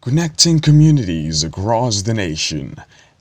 Connecting communities across the nation.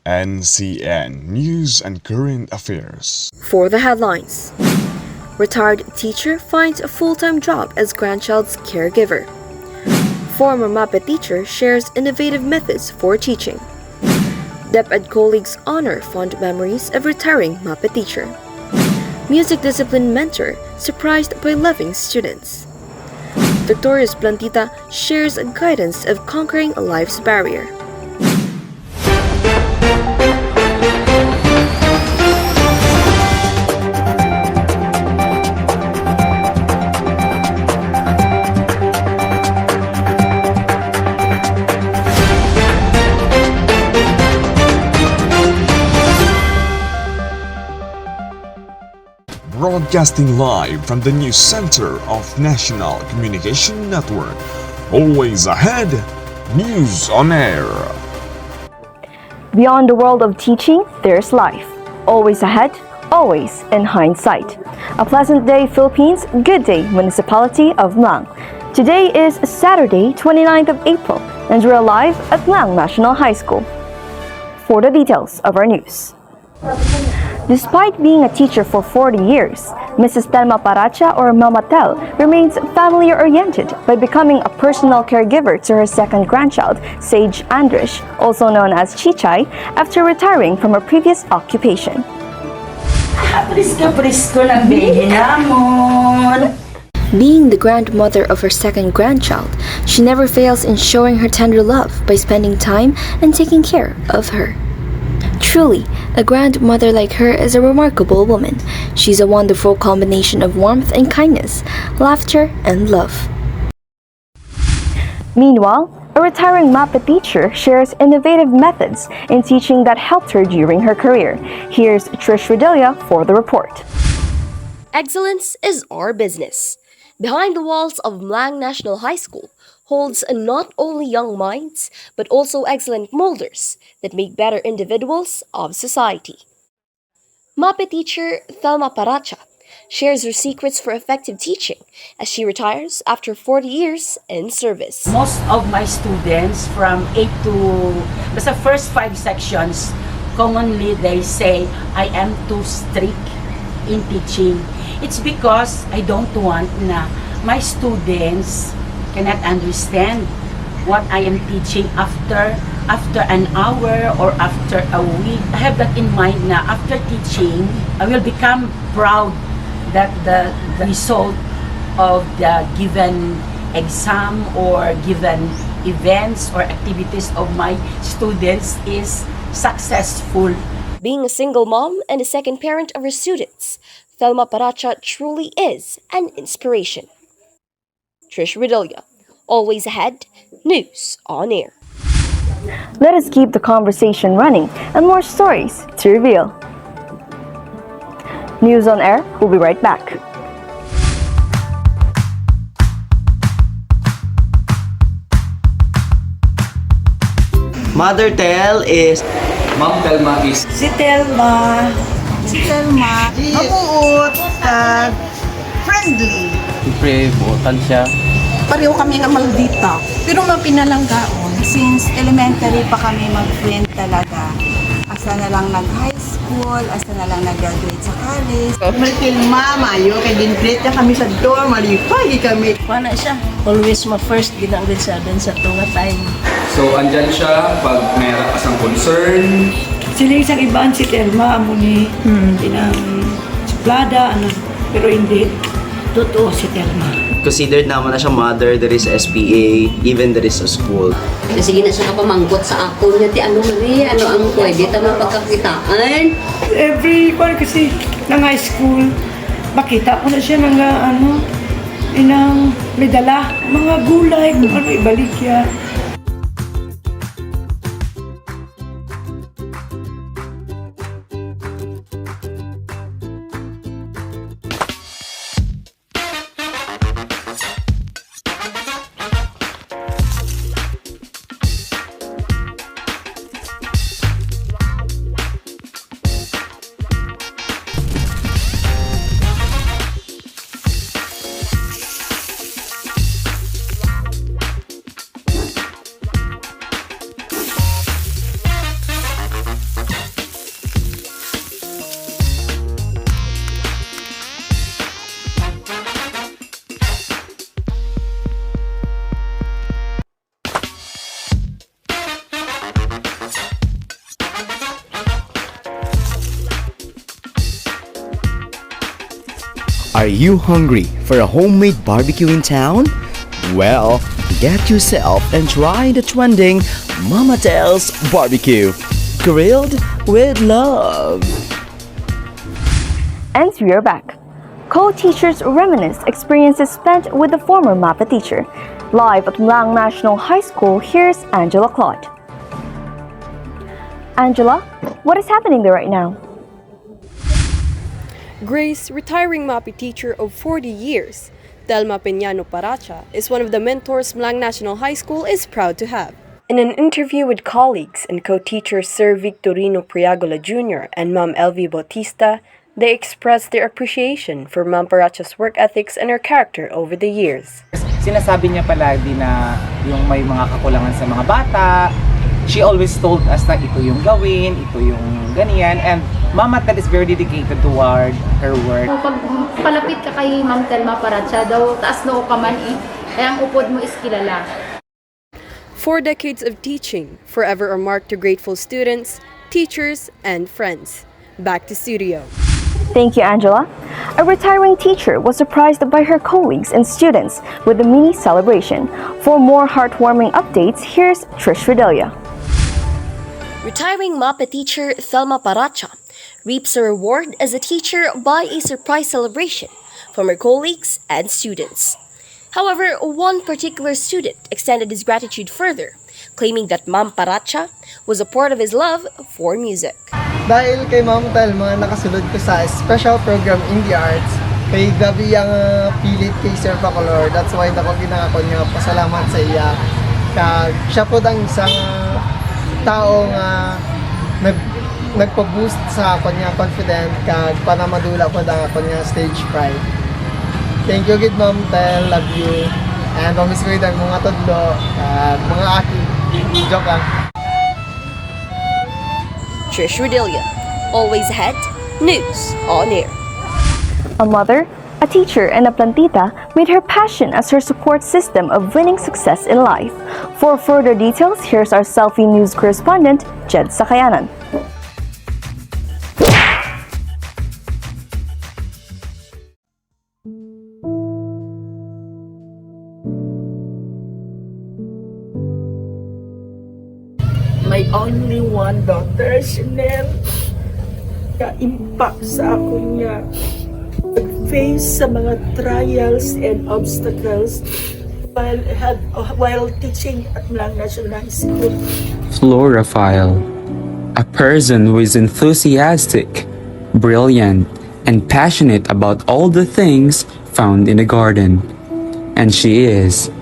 NCN News and Current Affairs. For the headlines, retired teacher finds a full-time job as grandchild's caregiver. Former Muppet teacher shares innovative methods for teaching. DepEd colleagues honor fond memories of retiring Muppet teacher. Music discipline mentor surprised by loving students. Victoria's Plantita shares guidance of conquering life's barrier. Broadcasting live from the News Center of National Communication Network. Always ahead, News on Air. Beyond the world of teaching, there's life. Always ahead, always in hindsight. A pleasant day, Philippines. Good day, Municipality of Mlang. Today is Saturday, 29th of April, and we're live at Mlang National High School. For the details of our news. Despite being a teacher for 40 years, Mrs. Thelma or Mama Tel remains family-oriented by becoming a personal caregiver to her second grandchild, Sage Andrish, also known as Chichay, after retiring from her previous occupation. Being the grandmother of her second grandchild, she never fails in showing her tender love by spending time and taking care of her. Truly, a grandmother like her is a remarkable woman. She's a wonderful combination of warmth and kindness, laughter and love. Meanwhile, a retiring Muppet teacher shares innovative methods in teaching that helped her during her career. Here's Trish Redelia for the report. Excellence is our business. Behind the walls of Mlang National High School holds not only young minds, but also excellent molders that make better individuals of society. Muppet teacher Thelma shares her secrets for effective teaching as she retires after 40 years in service. Most of my students from 8 to the first 5 sections, commonly they say, I am too strict in teaching. It's because I don't want na my students cannot understand what I am teaching after an hour or after a week. I have that in mind na after teaching, I will become proud that the result of the given exam or given events or activities of my students is successful. Being a single mom and a second parent of her students, Thelma truly is an inspiration. Trish Redelia, always ahead, News on Air. Let us keep the conversation running and more stories to reveal. News on Air will be right back. Mother Tel is Ma'am Thelma is Si Thelma, mabuot at friendly. siyempre buotan siya. Pareho kami nga maldita. Pero mapinalanggaon, since elementary pa kami mag-friend talaga. Asa na lang nag-high school, asa na lang nag-graduate sa college. Martil mama, yo kay ginplate na kami sa dorm, malipay kami. Wala siya. Always ma-first ginagawin sa dun sa tunga time. so andyan siya pag may kasang concern. Sila isang ibaan si Thelma, amo ni pinang suplada, pero hindi. Totoo si Thelma. Considered naman na siya mother, there is SPA, even there is a school. Sige na siya kapamanggot sa ako niya. Ano Marie, ano ang pwede tama pagkakitaan? Every one kasi ng high school, makita ko na siya ng inang may dala, mga gulay, kung ano ibalik yan. Are you hungry for a homemade barbecue in town? Well, get yourself and try the trending Mama Tel's Barbecue. Grilled with love. And we are back. Co-teachers reminisce experiences spent with the former MAPA teacher. Live at Mlang National High School, here's Angela Claude. Angela, what is happening there right now? Grace, retiring MAPI teacher of 40 years, Thelma Paracha, is one of the mentors Mlang National High School is proud to have. In an interview with colleagues and co-teachers Sir Victorino Priagola Jr. and Ma'am Elvie Bautista, they expressed their appreciation for Ma'am Paracha's work ethics and her character over the years. Sinasabi niya palagi na yung may mga kakulangan sa mga bata, she always told us na ito yung gawin, ito yung ganyan, and Mama Tel is very dedicated toward her work. Pag palapit ka kay Ma'am Thelma Paracha, daw taas noo ka man kaya ang upod mo is kilala. 4 decades of teaching, forever a mark to grateful students, teachers, and friends. Back to studio. Thank you, Angela. A retiring teacher was surprised by her colleagues and students with a mini celebration. For more heartwarming updates, here's Trish Fidelia. Retiring MAPA teacher Thelma Paracha reaps a reward as a teacher by a surprise celebration from her colleagues and students. However, one particular student extended his gratitude further, claiming that Ma'am Paracha was a part of his love for music. Dahil kay Ma'am Thelma, nakasulod ko sa special program in the arts, kay gabi ang pilit kay Sir Bacolor. That's why ako ginakon nga pasalamat sa iya. Siya po ang isang taong nagpa-boost sa kanya confident kag para madula po ang kanya stage fright. Thank you gid Ma'am Tel, love you. And promise ko yung mga tudlo, mga aki. Joke lang. Trish Fidelia, always ahead, news on air. A mother, a teacher, and a plantita made her passion as her support system of winning success in life. For further details, here's our Selfie News correspondent, Jed Sakayanan. My only one daughter, Chanel, ka-impact sa ako niya pag-face sa mga trials and obstacles while teaching at Mlang National High School. Florophile, a person who is enthusiastic, brilliant, and passionate about all the things found in the garden. And she is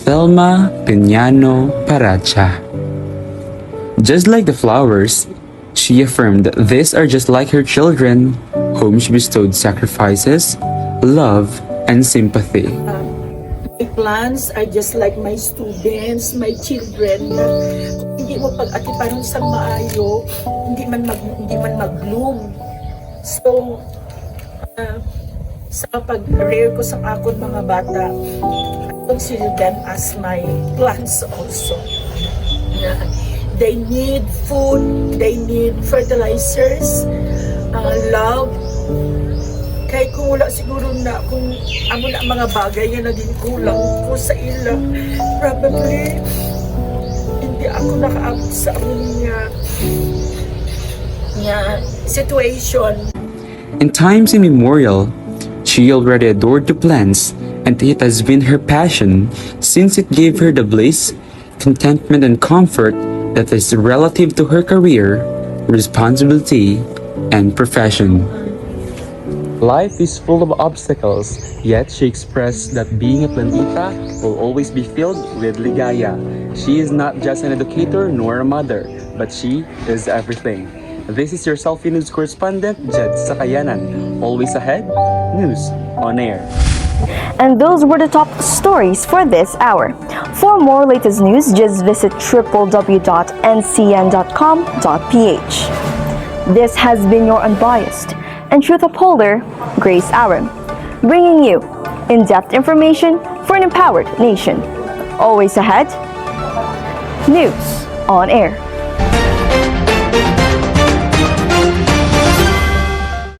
Thelma Paracha. Just like the flowers, she affirmed that these are just like her children, whom she bestowed sacrifices, love, and sympathy. My plants are just like my students, my children. Kung hindi mo pag-atipanon sa maayo, hindi man mag-bloom. So, sa pag-rear ko sa akong mga bata, I consider them as my plants also. They need food, they need fertilizers, love. Kaya kung wala siguro na, kung amo na mga bagay nga naging kulang ko sa ila, probably hindi ako nakaabot sa aming situation. In times immemorial, she already adored the plants, and it has been her passion since it gave her the bliss, contentment, and comfort that is relative to her career, responsibility, and profession. Life is full of obstacles, yet she expressed that being a plantita will always be filled with ligaya. She is not just an educator nor a mother, but she is everything. This is your Selfie News correspondent, Jed Sakayanan. Always ahead, news on air. And those were the top stories for this hour. For more latest news, just visit www.ncn.com.ph. This has been your unbiased and truth upholder, Grace Aaron, bringing you in-depth information for an empowered nation. Always ahead, news on air.